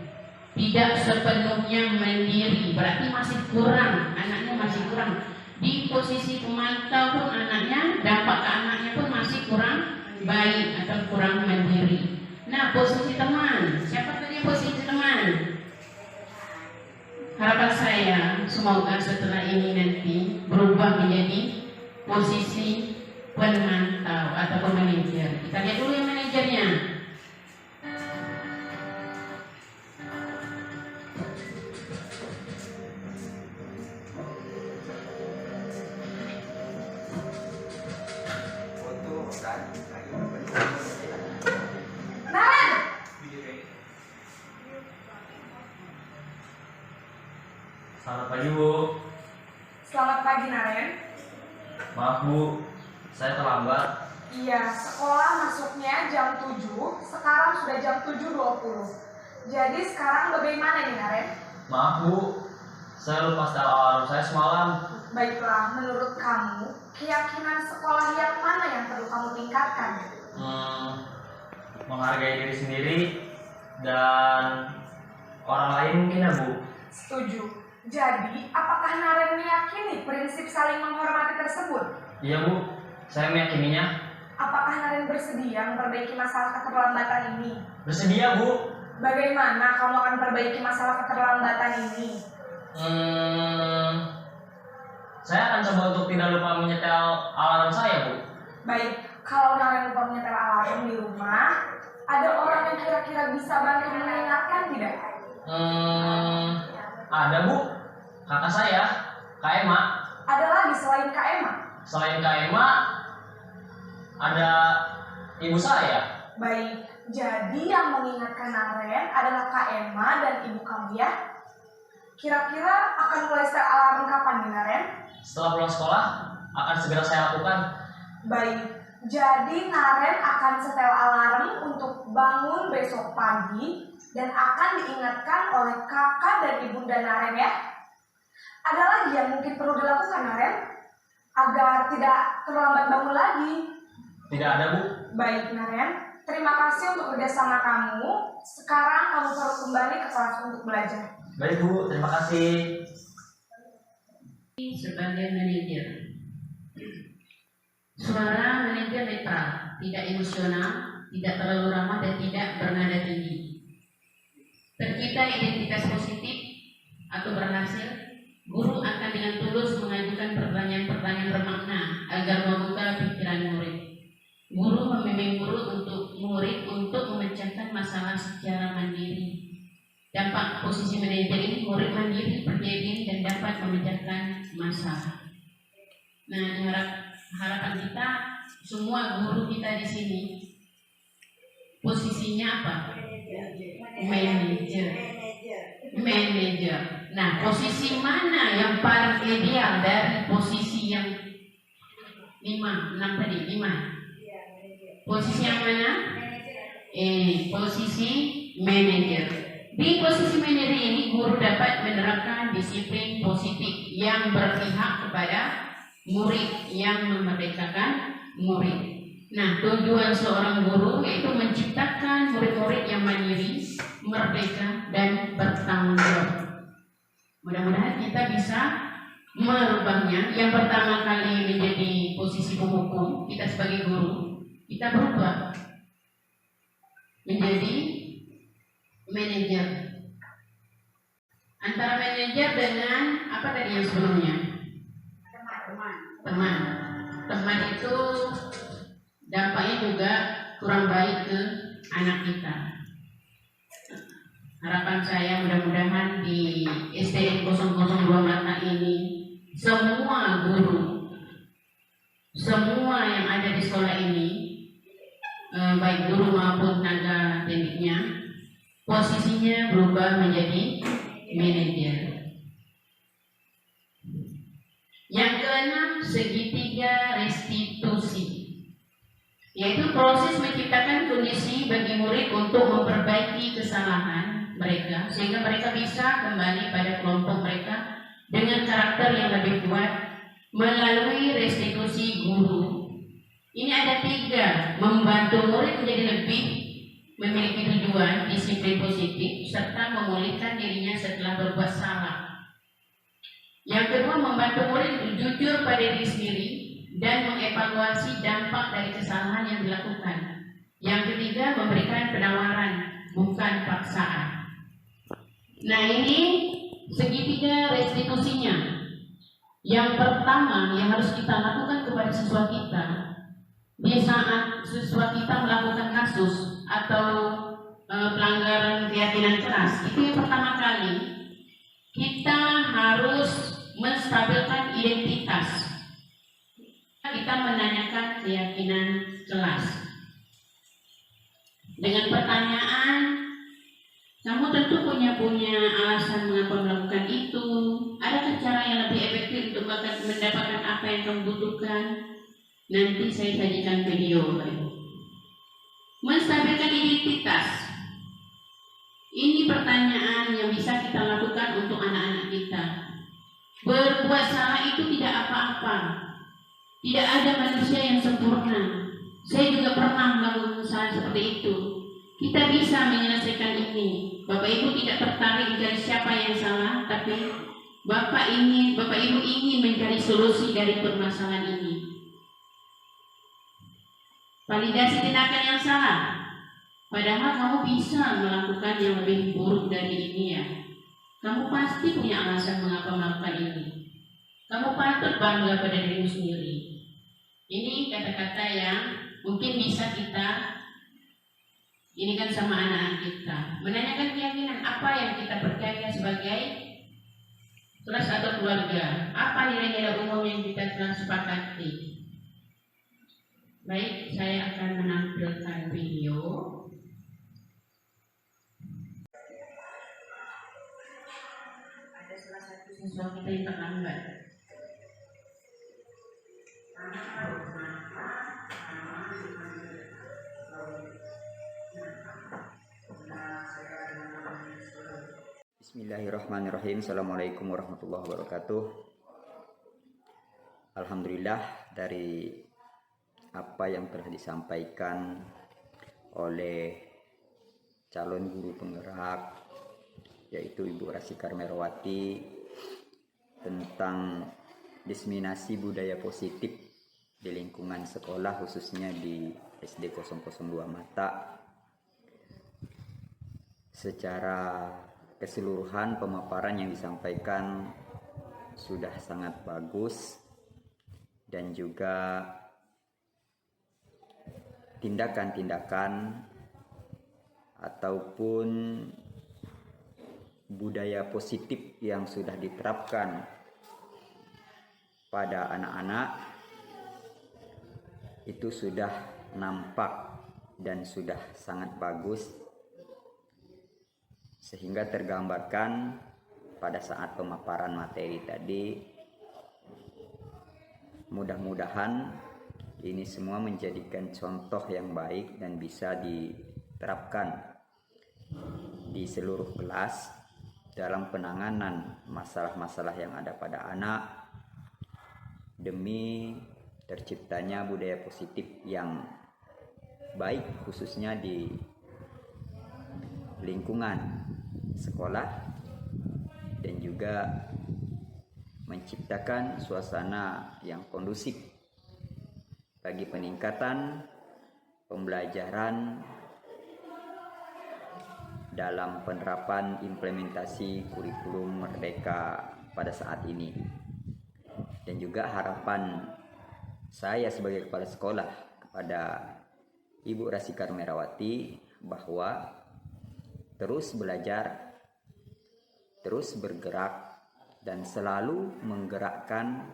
Tidak sepenuhnya mandiri, berarti masih kurang, anaknya masih kurang. Di posisi pemantau pun anaknya, dampak ke anaknya pun masih kurang baik atau kurang mandiri. Nah, posisi teman, siapa tadi posisi teman? Harapan saya semoga setelah ini nanti berubah menjadi posisi pemantau atau manajer. Kita lihat dulu yang manajernya. Naren, Selamat pagi Bu. selamat pagi Naren. Maaf Bu, saya terlambat. Iya, sekolah masuknya jam 7, sekarang sudah jam 7.20. Jadi sekarang bagaimana nih Naren? Maaf Bu, saya lupa setel alarm saya semalam. Baiklah, menurut kamu, keyakinan sekolah yang mana yang perlu kamu tingkatkan? Menghargai diri sendiri dan orang lain mungkin ya Bu. Setuju. Jadi, apakah Naren meyakini prinsip saling menghormati tersebut? Iya Bu, saya meyakininya. Apakah Naren bersedia memperbaiki masalah keterlambatan ini? Bersedia Bu. Bagaimana kamu akan perbaiki masalah keterlambatan ini? Saya akan coba untuk tidak lupa menyetel alarm saya Bu. Baik, kalau Naren lupa menyetel alarm di rumah, ada orang yang kira-kira bisa bantu mengingatkan tidak? Ada Bu, kakak saya, Kak Emma. Ada lagi selain Kak Emma? Selain Kak Emma, ada ibu saya. Baik, jadi yang mengingatkan Naren adalah Kak Emma dan ibu kamu ya? Kira-kira akan mulai setel alarm kapan nih Naren? Setelah pulang sekolah, akan segera saya lakukan. Baik, jadi Naren akan setel alarm untuk bangun besok pagi dan akan diingatkan oleh kakak dan ibunda Naren ya. Ada lagi yang mungkin perlu dilakukan Naren agar tidak terlambat bangun lagi? Tidak ada Bu. Baik Naren, terima kasih untuk kerjasama kamu. Sekarang kamu perlu kembali ke kelas untuk belajar. Baik Bu, terima kasih. Sebagai manajer, suara manajer netral, tidak emosional, tidak terlalu ramah dan tidak bernada tinggi. Tercipta identitas positif atau berhasil, guru akan dengan tulus mengajukan pertanyaan-pertanyaan bermakna agar membuka pikiran murid. Guru membimbing murid untuk memecahkan masalah secara mandiri. Dampak posisi manajer ini, murid mandiri, percaya diri dan dapat memecahkan masalah. Nah, harapan kita semua guru kita di sini posisinya apa? Manajer. Nah, posisi mana yang paling ideal dari posisi yang 5 tadi? Posisi yang mana? Posisi manajer. Di posisi manajer ini, guru dapat menerapkan disiplin positif yang berpihak kepada murid, yang memerdekakan murid. Nah, tujuan seorang guru yaitu menciptakan murid-murid yang mandiri, merdeka, dan bertanggung jawab. Mudah-mudahan kita bisa merubahnya. Yang pertama kali menjadi posisi penghukum, kita sebagai guru, kita berubah menjadi manajer. Antara manajer dengan apa tadi yang sebelumnya? Teman itu dampaknya juga kurang baik ke anak kita. Harapan saya mudah-mudahan di SDN 002 Mata ini semua guru, semua yang ada di sekolah ini, baik guru maupun tenaga pendidiknya, posisinya berubah menjadi manajer. Yang keenam, segitiga restitusi, yaitu proses menciptakan kondisi bagi murid untuk memperbaiki kesalahan mereka sehingga mereka bisa kembali pada kelompok mereka dengan karakter yang lebih kuat melalui restitusi guru. Ini ada 3, membantu murid menjadi lebih memiliki tujuan, disiplin positif, serta memulihkan dirinya setelah berbuat salah. Yang kedua, membantu murid jujur pada diri sendiri dan mengevaluasi dampak dari kesalahan yang dilakukan. Yang ketiga, memberikan penawaran, bukan paksaan. Nah, ini segitiga restitusinya. Yang pertama yang harus kita lakukan kepada siswa kita di saat siswa kita melakukan kasus atau pelanggaran keyakinan keras, itu yang pertama kali kita harus menstabilkan identitas. Kita menanyakan keyakinan kelas dengan pertanyaan, kamu tentu punya alasan mengapa melakukan itu. Adakah cara yang lebih efektif untuk mendapatkan apa yang kamu butuhkan? Nanti saya sajikan video. Menstabilkan identitas. Ini pertanyaan yang bisa kita lakukan untuk anak-anak kita. Berbuat salah itu tidak apa-apa. Tidak ada manusia yang sempurna. Saya juga pernah melakukan salah seperti itu. Kita bisa menyelesaikan ini. Bapak Ibu tidak tertarik mencari siapa yang salah, tapi Bapak Ibu ingin mencari solusi dari permasalahan ini. Validasi tindakan yang salah. Padahal kamu bisa melakukan yang lebih buruk dari ini ya. Kamu pasti punya alasan mengapa melakukan ini. Kamu patut bangga pada dirimu sendiri. Ini kata-kata yang mungkin bisa kita ini kan sama anak-anak kita. Menanyakan keyakinan apa yang kita percaya sebagai kelas atau keluarga. Apa nilai-nilai umum yang kita telah sepakati. Baik, saya akan menampilkan video. Ada salah satu siswa kita yang terlambat. Bismillahirrahmanirrahim. Assalamualaikum warahmatullahi wabarakatuh. Alhamdulillah, dari apa yang telah disampaikan oleh calon guru penggerak, yaitu Ibu Rasika Merwati, tentang diseminasi budaya positif di lingkungan sekolah, khususnya di SD 002 Mata. Secara keseluruhan pemaparan yang disampaikan sudah sangat bagus, dan juga tindakan-tindakan ataupun budaya positif yang sudah diterapkan pada anak-anak itu sudah nampak dan sudah sangat bagus, sehingga tergambarkan pada saat pemaparan materi tadi. Mudah-mudahan ini semua menjadikan contoh yang baik dan bisa diterapkan di seluruh kelas dalam penanganan masalah-masalah yang ada pada anak, demi terciptanya budaya positif yang baik, khususnya di lingkungan sekolah, dan juga menciptakan suasana yang kondusif bagi peningkatan pembelajaran dalam penerapan implementasi kurikulum Merdeka pada saat ini. Dan juga harapan saya sebagai kepala sekolah kepada Ibu Rasika Merwati bahwa terus belajar, terus bergerak, dan selalu menggerakkan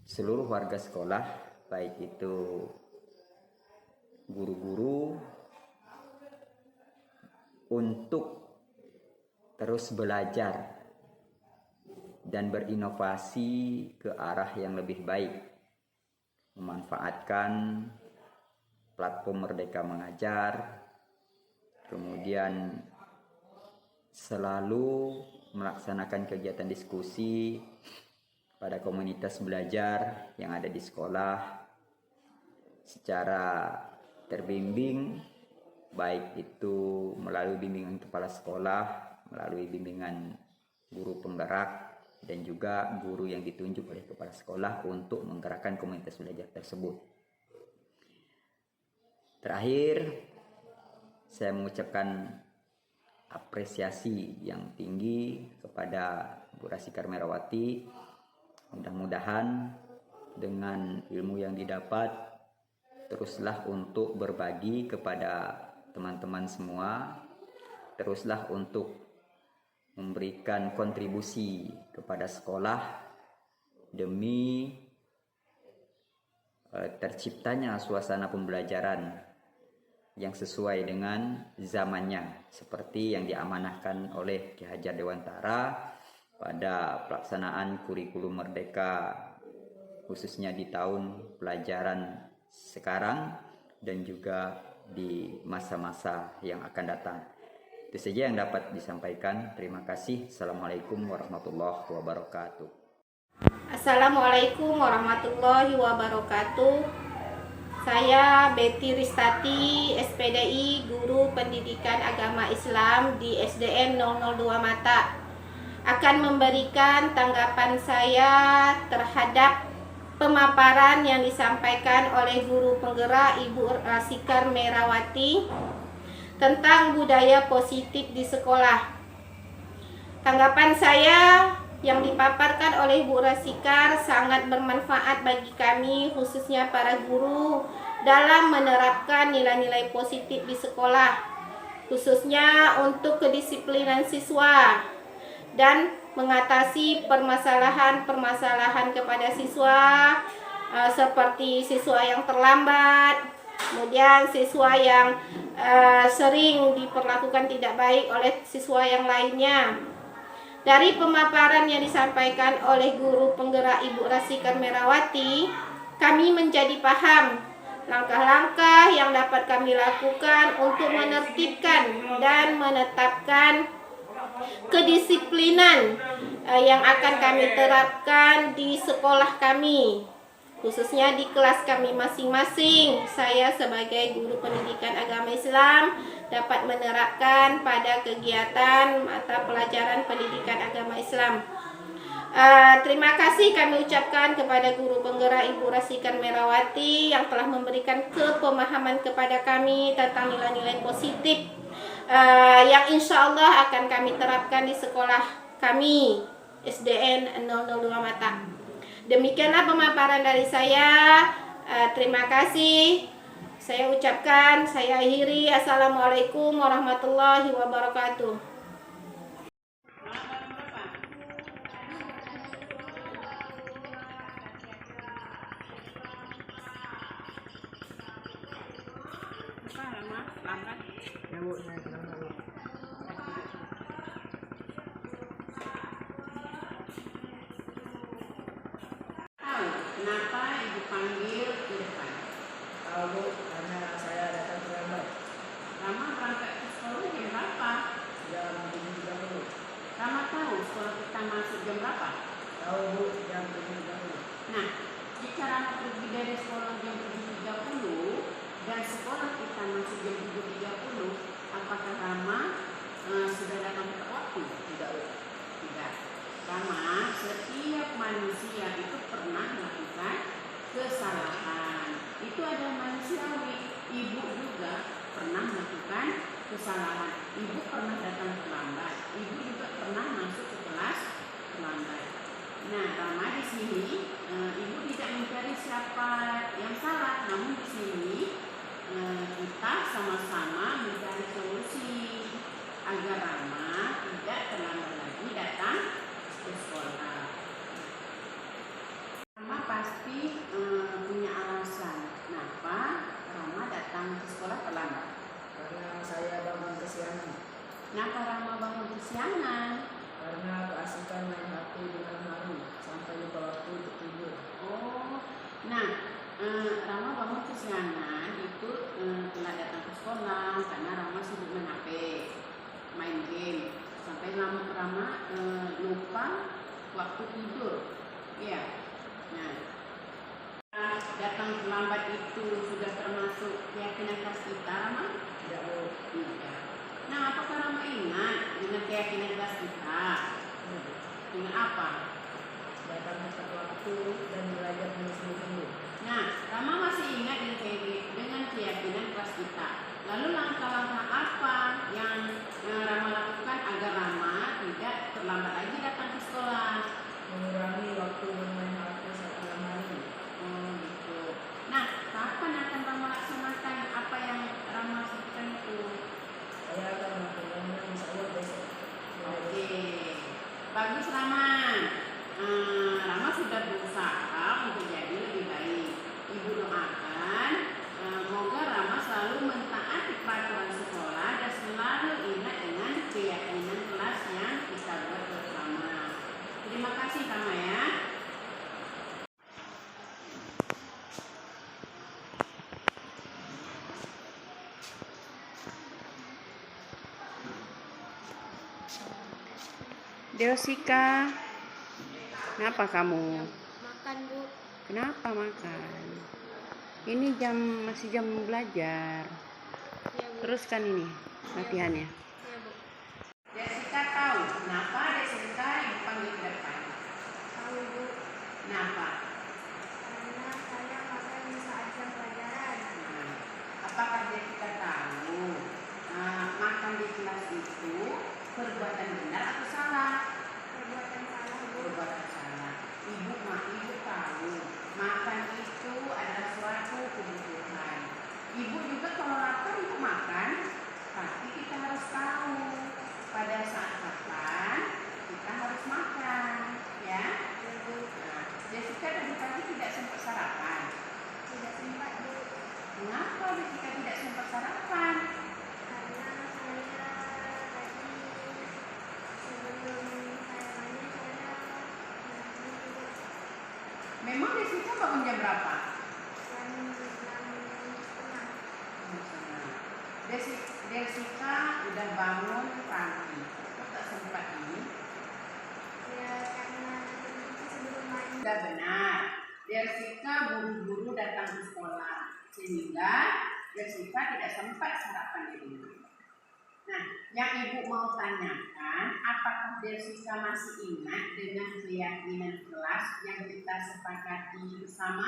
seluruh warga sekolah, baik itu guru-guru, untuk terus belajar dan berinovasi ke arah yang lebih baik, memanfaatkan platform Merdeka Mengajar, kemudian selalu melaksanakan kegiatan diskusi pada komunitas belajar yang ada di sekolah, secara terbimbing, baik itu melalui bimbingan kepala sekolah, melalui bimbingan guru penggerak, dan juga guru yang ditunjuk oleh kepala sekolah untuk menggerakkan komunitas belajar tersebut. Terakhir, saya mengucapkan apresiasi yang tinggi kepada Bu Rasikar Merawati. Mudah-mudahan dengan ilmu yang didapat, teruslah untuk berbagi kepada teman-teman semua, teruslah untuk memberikan kontribusi kepada sekolah demi terciptanya suasana pembelajaran yang sesuai dengan zamannya, seperti yang diamanahkan oleh Ki Hajar Dewantara pada pelaksanaan kurikulum merdeka, khususnya di tahun pelajaran sekarang dan juga di masa-masa yang akan datang. Itu saja yang dapat disampaikan. Terima kasih. Assalamualaikum warahmatullahi wabarakatuh. Assalamualaikum warahmatullahi wabarakatuh. Saya Betty Ristati, SPDI, Guru Pendidikan Agama Islam di SDN 002 Mata, akan memberikan tanggapan saya terhadap pemaparan yang disampaikan oleh guru penggerak Ibu Rasikar Merawati tentang budaya positif di sekolah. Tanggapan saya yang dipaparkan oleh Bu Rasikar sangat bermanfaat bagi kami, khususnya para guru, dalam menerapkan nilai-nilai positif di sekolah, khususnya untuk kedisiplinan siswa dan mengatasi permasalahan-permasalahan kepada siswa, seperti siswa yang terlambat, kemudian siswa yang sering diperlakukan tidak baik oleh siswa yang lainnya. Dari pemaparan yang disampaikan oleh guru penggerak Ibu Rasikar Merawati, kami menjadi paham langkah-langkah yang dapat kami lakukan untuk menertibkan dan menetapkan kedisiplinan yang akan kami terapkan di sekolah kami, khususnya di kelas kami masing-masing. Saya sebagai guru pendidikan agama Islam dapat menerapkan pada kegiatan mata pelajaran pendidikan agama Islam. Terima kasih kami ucapkan kepada guru penggerak Ibu Rasikar Merawati yang telah memberikan kepemahaman kepada kami tentang nilai-nilai positif yang insya Allah akan kami terapkan di sekolah kami SDN 002 Mata. Demikianlah pemaparan dari saya. Terima kasih. Saya ucapkan, saya akhiri. Assalamualaikum warahmatullahi wabarakatuh. Kenapa Ibu panggil ke depan? Tahu Bu, karena saya datang terlambat. Rama berangkat ke sekolah jam berapa? Jam 7.30. Rama tahu sekolah kita masuk jam berapa? Tahu Bu, jam 7.30. Nah, jika Rama pergi dari sekolah jam 7.30 dan sekolah kita masuk jam 7.30, apakah Rama sudah datang tepat waktu? Tidak Bu. Tidak. Rama, setiap manusia itu pernah melakukan kesalahan. Itu ada manusiawi. Ibu juga pernah melakukan kesalahan. Ibu pernah datang terlambat. Ibu juga pernah masuk ke kelas terlambat. Nah, Rama di sini ibu tidak mencari siapa yang salah, namun di sini kita sama-sama mencari solusi agar Rama tidak terlambat lagi datang ke sekolah. Rama pasti punya alasan kenapa Rama datang ke sekolah terlambat. Karena saya bangun kesiangan. Kenapa Rama bangun kesiangan? Karena keasikan main HP di malam hari sampai lupa waktu untuk tidur. Oh, nah Rama bangun kesiangan itu telah datang ke sekolah karena Rama sibuk main HP, main game, sampai Rama lupa waktu tidur. Iya. Nah, datang terlambat itu sudah termasuk keyakinan kelas kita, Rama? Tidak, Bu. Tidak. Nah, apakah Rama ingat dengan keyakinan kelas kita? Dengan apa? Datang tepat waktu dan belajar dengan sungguh-sungguh. Nah, Rama masih ingat dengan keyakinan kelas kita. Lalu langkah-langkah apa yang Rama lakukan agar Rama tidak terlambat lagi datang ke sekolah? Mengurangi waktu bermain HP saat malam hari. Oh, gitu. Nah, kapan akan Rama laksanakan apa yang Rama sebutkan itu? Saya akan melakukannya insya Allah besok. Oke, bagus Rama. Rama sudah berusaha untuk jadi lebih baik. Ibu doakan, semoga Rama selalu mentaati peraturan sekolah dan selalu ingat dengan keyakinan kelas yang kita buat bersama. Terima kasih Rama ya. Deosika, kenapa kamu? Makan, Bu. Kenapa makan? Ini masih jam belajar. Ya, Bu. Teruskan ini latihannya. Ya, Bu. Jessica tahu kenapa Jessica dipanggil ke depan? Tahu, Bu. Kenapa? Karena saya makan di saat jam pelajaran. Nah, apakah Jessica tahu makan di kelas itu perbuatan benar atau salah? Perbuatan salah, Bu. Perbuatan salah. Ibu tahu makan itu adalah suatu kebutuhan. Ibu juga kalau lapar ibu makan, tapi kita harus tahu pada saat kapan kita harus makan, ya. Nah, Jessica tadi pagi tidak sempat sarapan. Tidak sempat, Bu. Mengapa Jessica tidak sempat sarapan? Karena saya tadi sebelum saya mandi saya tidur Memang Jessica bangun jam berapa? jam 6:30. Jessica udah bangun pagi. Kok tak sempat ini? Ya, karena nanti sebelum mandi. Sudah benar. Jessica buru-buru datang ke sekolah sehingga Jessica tidak sempat sarapan di rumah. Nah, yang ibu mau tanyakan, apakah Jessica masih ingat dengan keyakinan kelas yang kita sepakati bersama?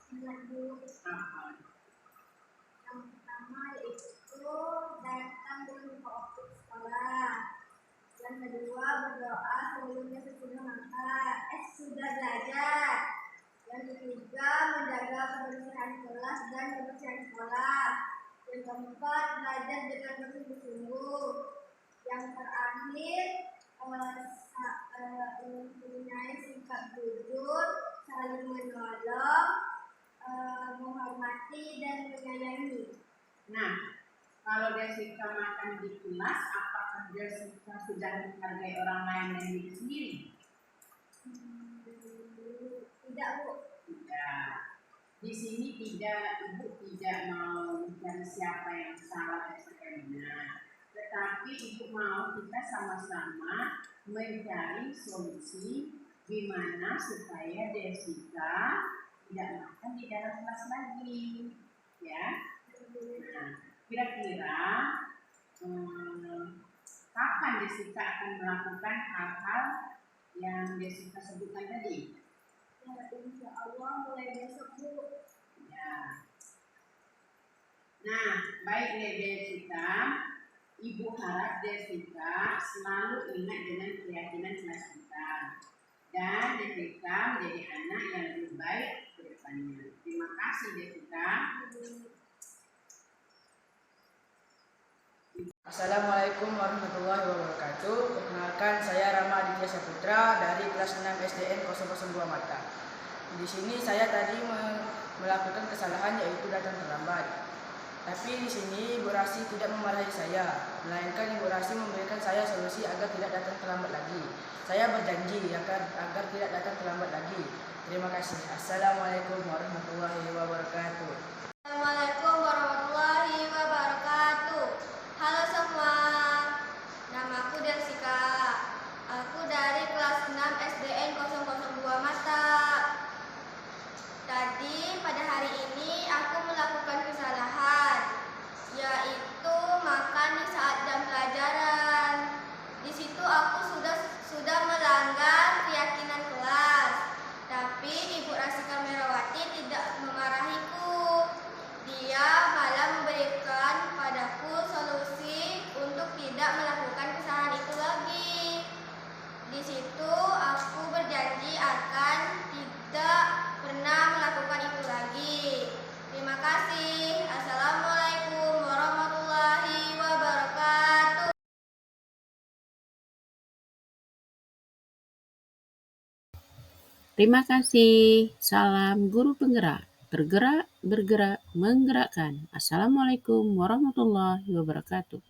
Ingat, Bu. Apa? Yang pertama yaitu datang dengan waktu sekolah. Yang kedua berdoa sebelumnya sudah belajar. Yang ketiga menjaga kebersihan kelas dan kebersihan sekolah. Yang keempat belajar dengan bersungguh-sungguh. Yang terakhir mempunyai sifat jujur, saling menolong, menghormati dan menyayangi. Nah, kalau Jessica makan di kelas, apakah Jessica sudah menghargai orang lain dan diri sendiri? Tidak, Bu. Tidak. Di sini ibu tidak mau mencari siapa yang salah dan siapa yang benar. Tetapi ibu mau kita sama-sama mencari solusi gimana supaya Jessica tidak makan di dalam kelas lagi, ya. Nah, kira-kira kapan Jessica akan melakukan hal-hal yang Jessica sebutkan tadi? Ya, insya Allah mulai besok, Bu. Ya. Nah, baik ya Jessica. Ibu harap Jessica selalu ingat dengan keyakinan kelas kita. Dan Jessica menjadi anak yang lebih baik ke depannya. Terima kasih Jessica. Assalamualaikum warahmatullahi wabarakatuh. Perkenalkan, saya Rama Aditya Saputra dari kelas 6 SDN 002 Mata. Di sini saya tadi melakukan kesalahan yaitu datang terlambat. Tapi di sini Ibu Rasi tidak memarahi saya, melainkan Ibu Rasi memberikan saya solusi agar tidak datang terlambat lagi. Saya berjanji agar tidak datang terlambat lagi. Terima kasih. Assalamualaikum warahmatullahi wabarakatuh. Assalamualaikum warahmatullahi wabarakatuh. Halo semua, namaku Jessica. Aku dari kelas 6 SDN 002 Mata. Tadi pada hari ini Terima kasih. Salam guru penggerak. Bergerak, bergerak, menggerakkan. Assalamualaikum warahmatullahi wabarakatuh.